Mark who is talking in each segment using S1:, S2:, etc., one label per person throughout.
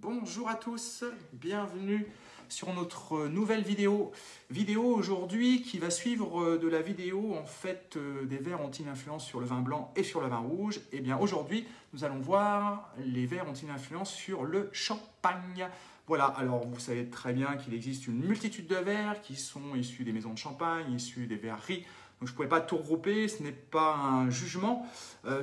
S1: Bonjour à tous, bienvenue sur notre nouvelle vidéo. Aujourd'hui qui va suivre de la vidéo en fait des verres ont une influence sur le vin blanc et sur le vin rouge. Et bien aujourd'hui nous allons voir les verres ont une influence sur le champagne. Voilà, alors vous savez très bien qu'il existe une multitude de verres qui sont issus des maisons de champagne, issus des verreries. Donc je ne pourrais pas tout regrouper, ce n'est pas un jugement,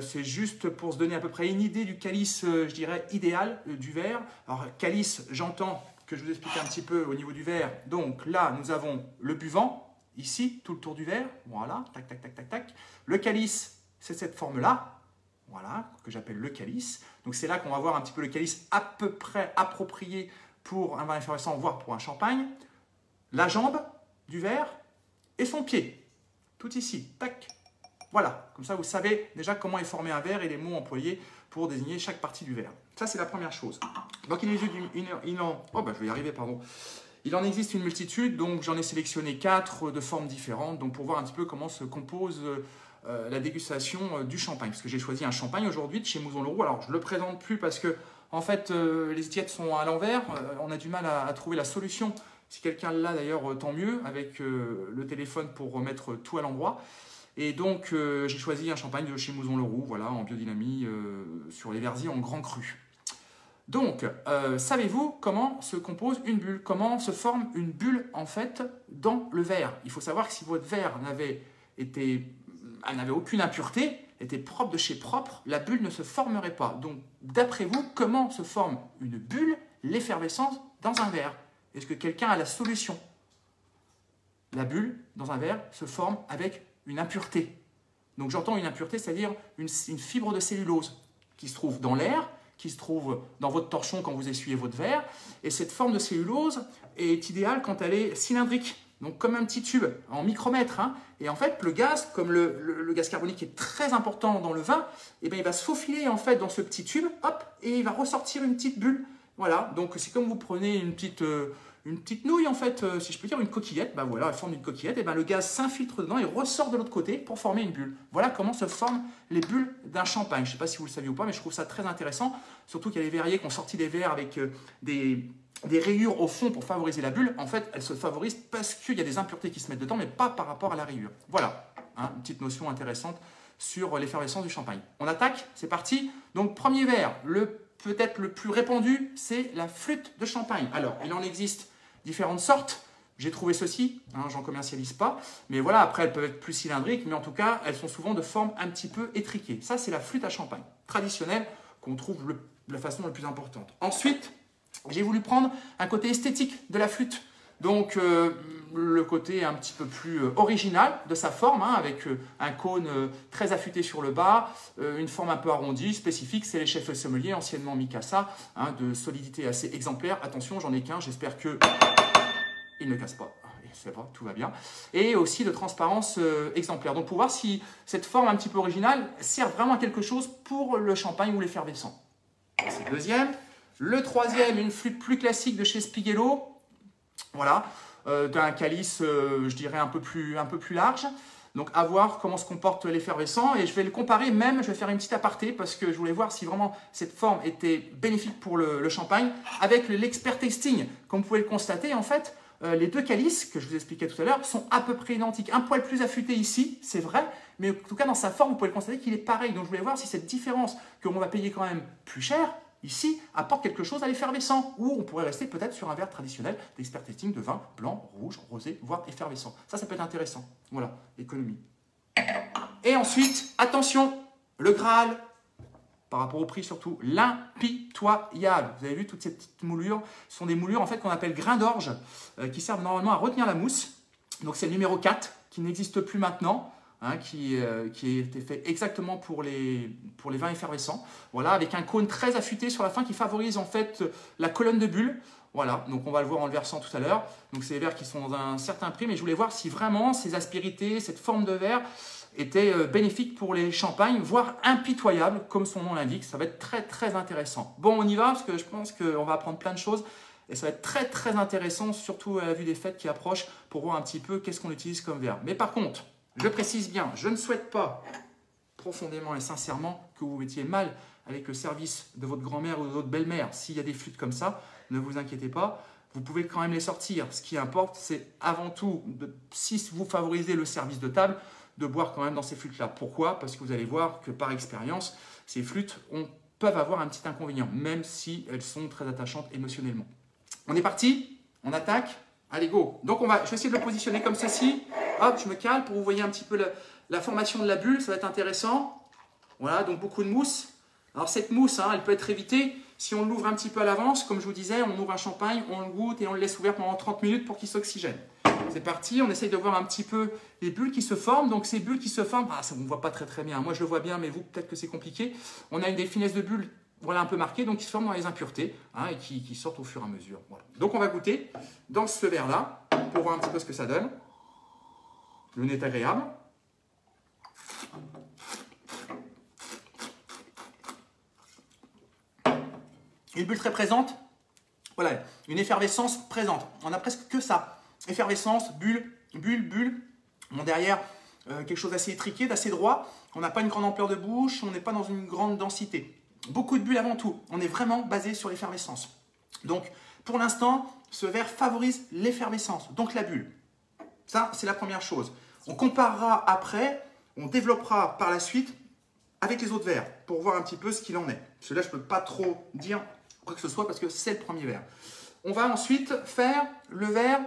S1: c'est juste pour se donner à peu près une idée du calice, je dirais, idéal du verre. Alors calice, j'entends que je vous explique un petit peu au niveau du verre. Donc là, nous avons le buvant, ici, tout le tour du verre, voilà, tac, tac, tac, tac, tac. Le calice, c'est cette forme-là, voilà, que j'appelle le calice. Donc c'est là qu'on va voir un petit peu le calice à peu près approprié pour un vin effervescent, voire pour un champagne. La jambe du verre et son pied. Tout ici, tac, voilà, comme ça vous savez déjà comment est formé un verre et les mots employés pour désigner chaque partie du verre. Ça c'est la première chose. Donc je vais y arriver, pardon. Il en existe une multitude, donc j'en ai sélectionné 4 de formes différentes, donc pour voir un petit peu comment se compose la dégustation du champagne, parce que j'ai choisi un champagne aujourd'hui de chez Mouzon-le-Roux. Alors je ne le présente plus parce que en fait les étiquettes sont à l'envers, on a du mal à trouver la solution. Si quelqu'un l'a d'ailleurs, tant mieux, avec le téléphone pour remettre tout à l'endroit. Et donc, j'ai choisi un champagne de chez Mouzon-le-Roux, voilà, en biodynamie, sur les verziers en grand cru. Donc, savez-vous comment se compose une bulle? Comment se forme une bulle, en fait, dans le verre? Il faut savoir que si votre verre n'avait aucune impureté, était propre de chez propre, la bulle ne se formerait pas. Donc, d'après vous, comment se forme une bulle, l'effervescence, dans un verre? Est-ce que quelqu'un a la solution? La bulle, dans un verre, se forme avec une impureté. Donc j'entends une impureté, c'est-à-dire une fibre de cellulose qui se trouve dans l'air, qui se trouve dans votre torchon quand vous essuyez votre verre. Et cette forme de cellulose est idéale quand elle est cylindrique, donc comme un petit tube en micromètre. Et en fait, le gaz, comme le gaz carbonique est très important dans le vin, et bien, il va se faufiler en fait dans ce petit tube, hop, et il va ressortir une petite bulle. Voilà, donc c'est comme vous prenez une petite nouille en fait, si je peux dire, une coquillette, ben voilà, elle forme une coquillette, et ben le gaz s'infiltre dedans et ressort de l'autre côté pour former une bulle. Voilà comment se forment les bulles d'un champagne. Je ne sais pas si vous le saviez ou pas, mais je trouve ça très intéressant, surtout qu'il y a des verriers qui ont sorti des verres avec des rayures au fond pour favoriser la bulle. En fait, elles se favorisent parce qu'il y a des impuretés qui se mettent dedans, mais pas par rapport à la rayure. Voilà, une petite notion intéressante sur l'effervescence du champagne. On attaque, c'est parti. Donc premier verre, peut-être le plus répandu, c'est la flûte de champagne. Alors, il en existe différentes sortes. J'ai trouvé ceci, j'en commercialise pas. Mais voilà, après, elles peuvent être plus cylindriques, mais en tout cas, elles sont souvent de forme un petit peu étriquée. Ça, c'est la flûte à champagne, traditionnelle, qu'on trouve de la façon la plus importante. Ensuite, j'ai voulu prendre un côté esthétique de la flûte. Donc, le côté un petit peu plus original de sa forme, avec un cône très affûté sur le bas, une forme un peu arrondie, spécifique, c'est les chefs sommeliers, anciennement Mikasa, de solidité assez exemplaire. Attention, j'en ai qu'un, j'espère que il ne casse pas. C'est vrai, tout va bien. Et aussi de transparence exemplaire. Donc, pour voir si cette forme un petit peu originale sert vraiment à quelque chose pour le champagne ou l'effervescent. C'est le deuxième. Le troisième, une flûte plus classique de chez Spighello. Voilà, d'un calice, je dirais, un peu plus large. Donc, à voir comment se comporte l'effervescent. Et je vais le comparer même, je vais faire une petite aparté parce que je voulais voir si vraiment cette forme était bénéfique pour le champagne avec l'expert tasting. Comme vous pouvez le constater, en fait, les deux calices que je vous expliquais tout à l'heure sont à peu près identiques. Un poil plus affûté ici, c'est vrai, mais en tout cas, dans sa forme, vous pouvez le constater qu'il est pareil. Donc, je voulais voir si cette différence que l'on va payer quand même plus cher, ici, apporte quelque chose à l'effervescent, ou on pourrait rester peut-être sur un verre traditionnel d'expert tasting de vin blanc, rouge, rosé, voire effervescent. Ça peut être intéressant. Voilà, économie. Et ensuite, attention, le Graal, par rapport au prix surtout, l'impitoyable. Vous avez vu toutes ces petites moulures, ce sont des moulures en fait qu'on appelle grains d'orge, qui servent normalement à retenir la mousse. Donc c'est le numéro 4, qui n'existe plus maintenant. Qui a été fait exactement pour les vins effervescents. Voilà, avec un cône très affûté sur la fin qui favorise en fait la colonne de bulles. Voilà, donc on va le voir en le versant tout à l'heure. Donc c'est des verres qui sont dans un certain prix, mais je voulais voir si vraiment ces aspérités, cette forme de verre étaient bénéfiques pour les champagnes, voire impitoyables, comme son nom l'indique. Ça va être très très intéressant. Bon, on y va, parce que je pense qu'on va apprendre plein de choses. Et ça va être très très intéressant, surtout à la vue des fêtes qui approchent, pour voir un petit peu qu'est-ce qu'on utilise comme verre. Mais par contre, je précise bien, je ne souhaite pas profondément et sincèrement que vous mettiez mal avec le service de votre grand-mère ou de votre belle-mère. S'il y a des flûtes comme ça, ne vous inquiétez pas, vous pouvez quand même les sortir. Ce qui importe, c'est avant tout, si vous favorisez le service de table, de boire quand même dans ces flûtes-là. Pourquoi? Parce que vous allez voir que par expérience, ces flûtes peuvent avoir un petit inconvénient, même si elles sont très attachantes émotionnellement. On est parti? On attaque? Allez, go! Donc, je vais essayer de le positionner comme ceci. Hop, je me cale pour que vous voyez un petit peu la formation de la bulle. Ça va être intéressant. Voilà, donc beaucoup de mousse. Alors, cette mousse, hein, elle peut être évitée si on l'ouvre un petit peu à l'avance. Comme je vous disais, on ouvre un champagne, on le goûte et on le laisse ouvert pendant 30 minutes pour qu'il s'oxygène. C'est parti, on essaye de voir un petit peu les bulles qui se forment. Donc, ces bulles qui se forment, ça, on ne voit pas très bien. Moi, je le vois bien, mais vous, peut-être que c'est compliqué. On a des finesses de bulles, voilà, un peu marquées, donc qui se forment dans les impuretés, hein, et qui sortent au fur et à mesure. Voilà. Donc, on va goûter dans ce verre-là pour voir un petit peu ce que ça donne. Le nez est agréable. Une bulle très présente. Voilà, une effervescence présente. On a presque que ça. Effervescence, bulle, bulle, bulle. Bon, derrière, quelque chose d'assez étriqué, d'assez droit. On n'a pas une grande ampleur de bouche, on n'est pas dans une grande densité. Beaucoup de bulles avant tout. On est vraiment basé sur l'effervescence. Donc, pour l'instant, ce verre favorise l'effervescence, donc la bulle. Ça, c'est la première chose. On comparera après, on développera par la suite avec les autres verres pour voir un petit peu ce qu'il en est. Parce que là, je ne peux pas trop dire quoi que ce soit parce que c'est le premier verre. On va ensuite faire le verre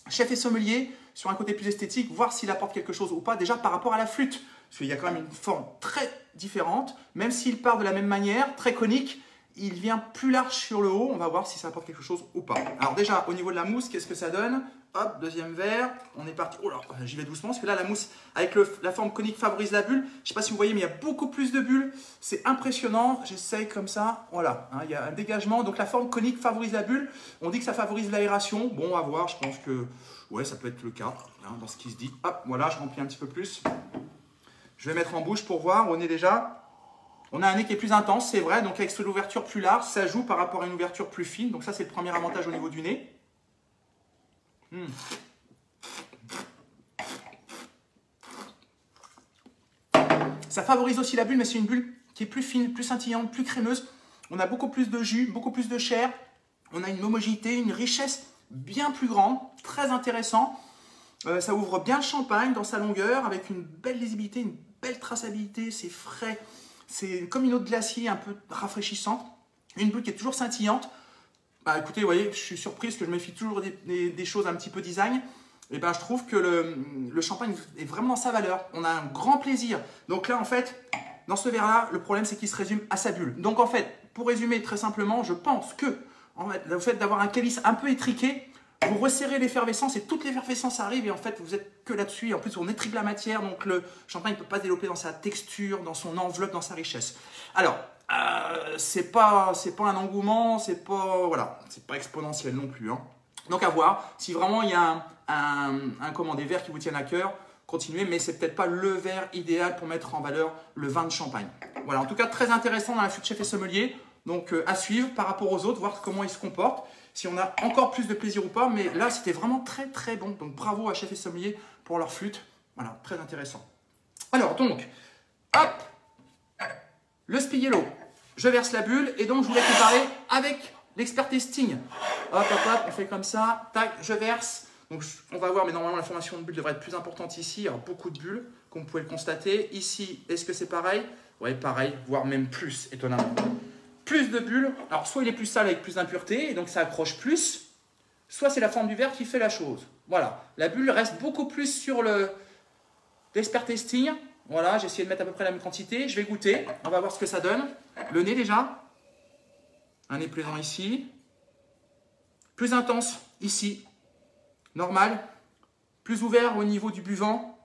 S1: chef et sommelier sur un côté plus esthétique, voir s'il apporte quelque chose ou pas, déjà par rapport à la flûte. Parce qu'il y a quand même une forme très différente, même s'il part de la même manière, très conique, il vient plus large sur le haut. On va voir si ça apporte quelque chose ou pas. Alors déjà, au niveau de la mousse, qu'est-ce que ça donne? Hop, deuxième verre, on est parti. Oh là, j'y vais doucement, parce que là, la mousse, avec la forme conique, favorise la bulle. Je ne sais pas si vous voyez, mais il y a beaucoup plus de bulles. C'est impressionnant. J'essaye comme ça. Voilà, hein, il y a un dégagement. Donc, la forme conique favorise la bulle. On dit que ça favorise l'aération. Bon, à voir, je pense que ouais, ça peut être le cas, hein, dans ce qui se dit. Hop, voilà, je remplis un petit peu plus. Je vais mettre en bouche pour voir. On est déjà... On a un nez qui est plus intense, c'est vrai. Donc, avec cette ouverture plus large, ça joue par rapport à une ouverture plus fine. Donc, ça, c'est le premier avantage au niveau du nez. Ça favorise aussi la bulle, mais c'est une bulle qui est plus fine, plus scintillante, plus crémeuse. On a beaucoup plus de jus, beaucoup plus de chair. On a une homogénéité, une richesse bien plus grande, très intéressant. Ça ouvre bien le champagne dans sa longueur, avec une belle lisibilité, une belle traçabilité. C'est frais, c'est comme une eau de glacier un peu rafraîchissante. Une bulle qui est toujours scintillante. Bah, écoutez, vous voyez, je suis surpris parce que je me méfie toujours des choses un petit peu design. Et ben, je trouve que le champagne est vraiment dans sa valeur. On a un grand plaisir. Donc là, en fait, dans ce verre-là, le problème, c'est qu'il se résume à sa bulle. Donc en fait, pour résumer très simplement, je pense que en fait, le fait d'avoir un calice un peu étriqué, vous resserrez l'effervescence et toute l'effervescence arrive et en fait, vous êtes que là-dessus. Et en plus, on étrique la matière, donc le champagne ne peut pas se développer dans sa texture, dans son enveloppe, dans sa richesse. Alors, c'est pas un engouement, c'est pas, voilà, c'est pas exponentiel non plus, hein. Donc à voir, si vraiment il y a des verres qui vous tiennent à cœur, continuez, mais c'est peut-être pas le verre idéal pour mettre en valeur le vin de champagne. Voilà, en tout cas très intéressant dans la flûte chef et sommelier, donc à suivre par rapport aux autres, voir comment ils se comportent, si on a encore plus de plaisir ou pas, mais là c'était vraiment très très bon, donc bravo à chef et sommelier pour leur flûte, voilà, très intéressant. Alors donc, hop, le spighello, je verse la bulle et donc je voulais comparer avec l'expert testing. Hop, hop, hop, on fait comme ça, tac, je verse. Donc on va voir, mais normalement la formation de bulles devrait être plus importante ici. Il y a beaucoup de bulles, comme vous pouvez le constater. Ici, est-ce que c'est pareil? Oui, pareil, voire même plus, étonnamment. Plus de bulles. Alors soit il est plus sale avec plus d'impureté, et donc ça accroche plus, soit c'est la forme du verre qui fait la chose. Voilà, la bulle reste beaucoup plus sur l'expert testing. Voilà, j'ai essayé de mettre à peu près la même quantité. Je vais goûter, on va voir ce que ça donne. Le nez déjà. Un nez plaisant ici. Plus intense ici. Normal. Plus ouvert au niveau du buvant.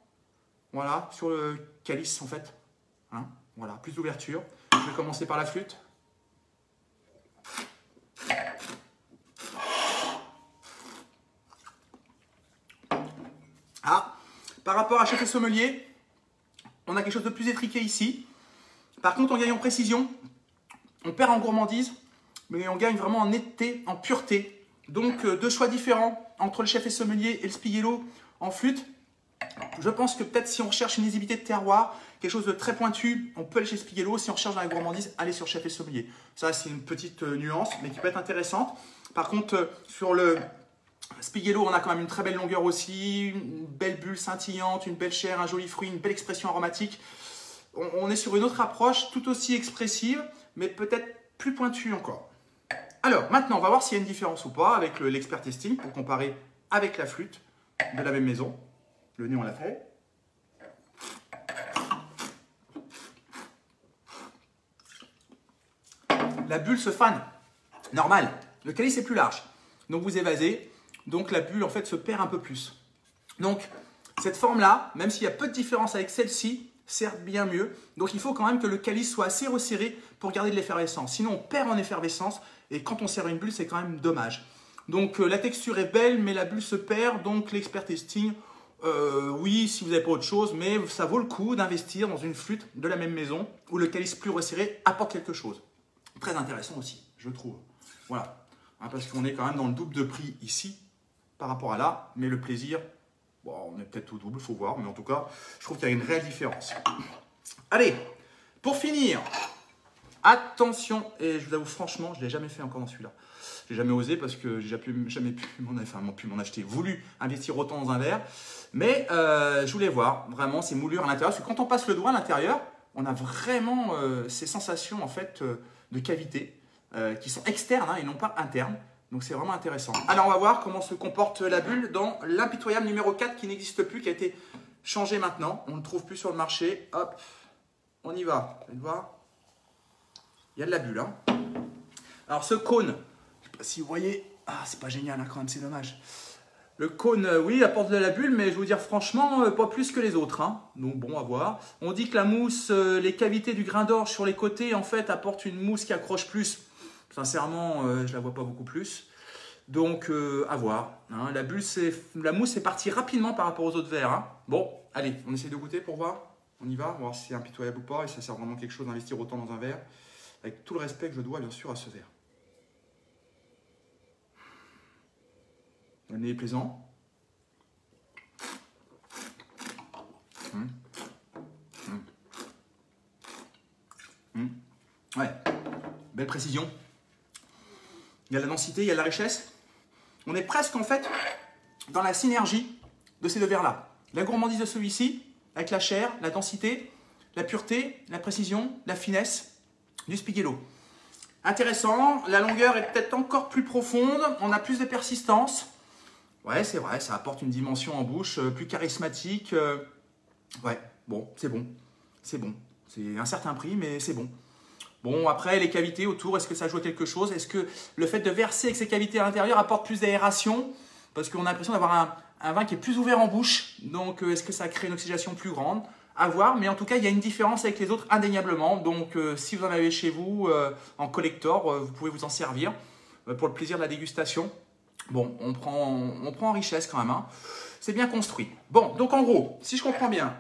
S1: Voilà, sur le calice en fait. Hein, voilà, plus d'ouverture. Je vais commencer par la flûte. Ah, par rapport à chef et sommelier, on a quelque chose de plus étriqué ici. Par contre, on gagne en précision. On perd en gourmandise. Mais on gagne vraiment en netteté, en pureté. Donc, deux choix différents entre le chef et sommelier et le spighello en flûte. Je pense que peut-être si on recherche une lisibilité de terroir, quelque chose de très pointu, on peut aller chez Spiegello. Si on recherche dans la gourmandise, allez sur Chef et Sommelier. Ça, c'est une petite nuance, mais qui peut être intéressante. Par contre, sur le Spiegello, on a quand même une très belle longueur aussi, une belle bulle scintillante, une belle chair, un joli fruit, une belle expression aromatique. On est sur une autre approche, tout aussi expressive, mais peut-être plus pointue encore. Alors, maintenant, on va voir s'il y a une différence ou pas avec l'expert testing pour comparer avec la flûte de la même maison. Le nez, on l'a fait. La bulle se fane. Normal. Le calice est plus large. Donc, vous évasez. Donc, la bulle, en fait, se perd un peu plus. Donc, cette forme-là, même s'il y a peu de différence avec celle-ci, sert bien mieux. Donc, il faut quand même que le calice soit assez resserré pour garder de l'effervescence. Sinon, on perd en effervescence. Et quand on serre une bulle, c'est quand même dommage. Donc, la texture est belle, mais la bulle se perd. Donc, l'expert testing, oui, si vous n'avez pas autre chose, mais ça vaut le coup d'investir dans une flûte de la même maison où le calice plus resserré apporte quelque chose. Très intéressant aussi, je trouve. Voilà. Parce qu'on est quand même dans le double de prix ici par rapport à là. Mais le plaisir, bon, on est peut-être au double, il faut voir. Mais en tout cas, je trouve qu'il y a une réelle différence. Allez, pour finir, attention, et je vous avoue franchement, je ne l'ai jamais fait encore dans celui-là. Je n'ai jamais osé parce que j'ai jamais pu m'en acheter, voulu investir autant dans un verre. Mais je voulais voir vraiment ces moulures à l'intérieur. Parce que quand on passe le doigt à l'intérieur, on a vraiment ces sensations en fait de cavité qui sont externes et non pas internes. Donc c'est vraiment intéressant. Alors on va voir comment se comporte la bulle dans l'impitoyable numéro 4 qui n'existe plus, qui a été changé maintenant. On ne le trouve plus sur le marché. Hop, on y va. Vous allez voir. Il y a de la bulle. Hein. Alors ce cône, je ne sais pas si vous voyez, c'est pas génial quand même, c'est dommage. Le cône, oui, apporte de la bulle, mais je vais vous dire franchement, pas plus que les autres. Hein. Donc bon, à voir. On dit que la mousse, les cavités du grain d'orge sur les côtés, en fait, apportent une mousse qui accroche plus. Sincèrement, je la vois pas beaucoup plus. Donc, à voir. Hein. La mousse est partie rapidement par rapport aux autres verres. Hein. Bon, allez, on essaie de goûter pour voir. On y va, on va voir si c'est impitoyable ou pas. Et ça sert vraiment quelque chose d'investir autant dans un verre. Avec tout le respect que je dois, bien sûr, à ce verre. Le nez est plaisant. Ouais, belle précision. Il y a de la densité, il y a de la richesse. On est presque en fait dans la synergie de ces deux verres-là. La gourmandise de celui-ci, avec la chair, la densité, la pureté, la précision, la finesse du Spiegello. Intéressant, la longueur est peut-être encore plus profonde, on a plus de persistance. Ouais, c'est vrai, ça apporte une dimension en bouche plus charismatique. Ouais, bon, c'est bon. C'est bon. C'est un certain prix, mais c'est bon. Bon, après, les cavités autour, est-ce que ça joue à quelque chose? Est-ce que le fait de verser avec ces cavités à l'intérieur apporte plus d'aération? Parce qu'on a l'impression d'avoir un vin qui est plus ouvert en bouche. Donc, est-ce que ça crée une oxydation plus grande? À voir, mais en tout cas, il y a une différence avec les autres indéniablement. Donc, si vous en avez chez vous en collector, vous pouvez vous en servir pour le plaisir de la dégustation. Bon, on prend en richesse quand même. Hein. C'est bien construit. Bon, donc en gros, si je comprends bien,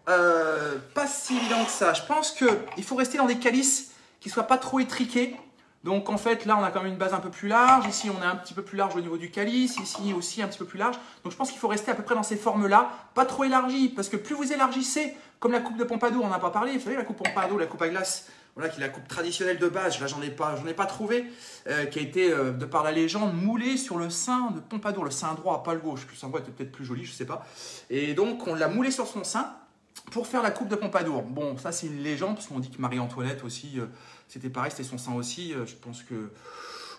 S1: pas si évident que ça. Je pense qu'il faut rester dans des calices qui ne soient pas trop étriqués. Donc en fait, là, on a quand même une base un peu plus large. Ici, on est un petit peu plus large au niveau du calice. Ici aussi, un petit peu plus large. Donc je pense qu'il faut rester à peu près dans ces formes-là. Pas trop élargi, parce que plus vous élargissez, comme la coupe de Pompadour, on n'a pas parlé. Vous savez, la coupe Pompadour, la coupe à glace, voilà, qui est la coupe traditionnelle de base. Là, j'en ai pas trouvé. Qui a été, de par la légende, moulée sur le sein de Pompadour. Le sein droit, pas le gauche. Le sein droit était peut-être plus joli, je ne sais pas. Et donc, on l'a moulé sur son sein pour faire la coupe de Pompadour. Bon, ça c'est une légende, parce qu'on dit que Marie-Antoinette aussi, c'était pareil, c'était son sein aussi. Je pense que,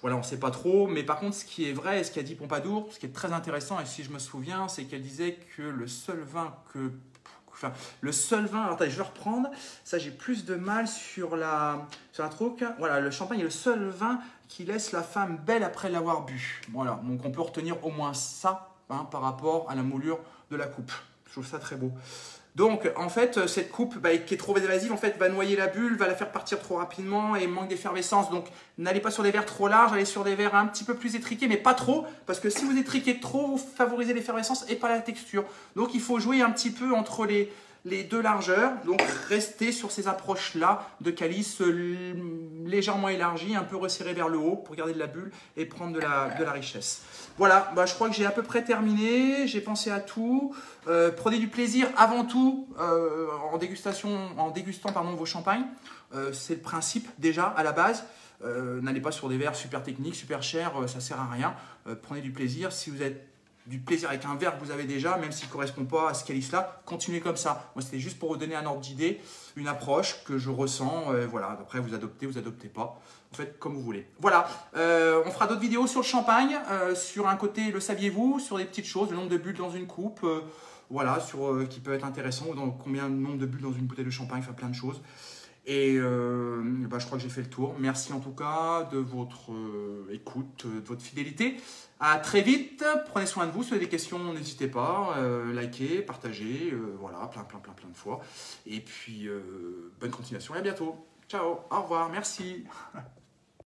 S1: voilà, on ne sait pas trop. Mais par contre, ce qui est vrai, et ce qu'a dit Pompadour, ce qui est très intéressant, et si je me souviens, c'est qu'elle disait que le seul vin alors attendez, je vais reprendre, ça j'ai plus de mal sur la truc. Voilà, le champagne est le seul vin qui laisse la femme belle après l'avoir bu. Voilà, donc on peut retenir au moins ça hein, par rapport à la moulure de la coupe. Je trouve ça très beau. Donc, en fait, cette coupe qui est trop évasive, en fait, va noyer la bulle, va la faire partir trop rapidement et manque d'effervescence. Donc, n'allez pas sur des verres trop larges, allez sur des verres un petit peu plus étriqués, mais pas trop, parce que si vous étriquez trop, vous favorisez l'effervescence et pas la texture. Donc, il faut jouer un petit peu entre les deux largeurs. Donc restez sur ces approches-là de calice légèrement élargi, un peu resserré vers le haut pour garder de la bulle et prendre de la richesse. Voilà, bah, je crois que j'ai à peu près terminé, j'ai pensé à tout. Prenez du plaisir avant tout en dégustant pardon, vos champagnes. C'est le principe déjà à la base. N'allez pas sur des verres super techniques, super chers, ça sert à rien. Prenez du plaisir. Si vous êtes du plaisir avec un verre que vous avez déjà, même s'il ne correspond pas à ce calice-là, continuez comme ça. Moi, c'était juste pour vous donner un ordre d'idée, une approche que je ressens. Voilà. Après, vous adoptez pas. Vous faites comme vous voulez. Voilà, on fera d'autres vidéos sur le champagne, sur un côté, le saviez-vous, sur des petites choses, le nombre de bulles dans une coupe, voilà, qui peut être intéressant, ou dans combien de nombre de bulles dans une bouteille de champagne, enfin plein de choses. Et bah, je crois que j'ai fait le tour. Merci en tout cas de votre écoute, de votre fidélité. À très vite. Prenez soin de vous. Si vous avez des questions, n'hésitez pas. Likez, partagez. Voilà, plein de fois. Et puis, bonne continuation et à bientôt. Ciao, au revoir, merci.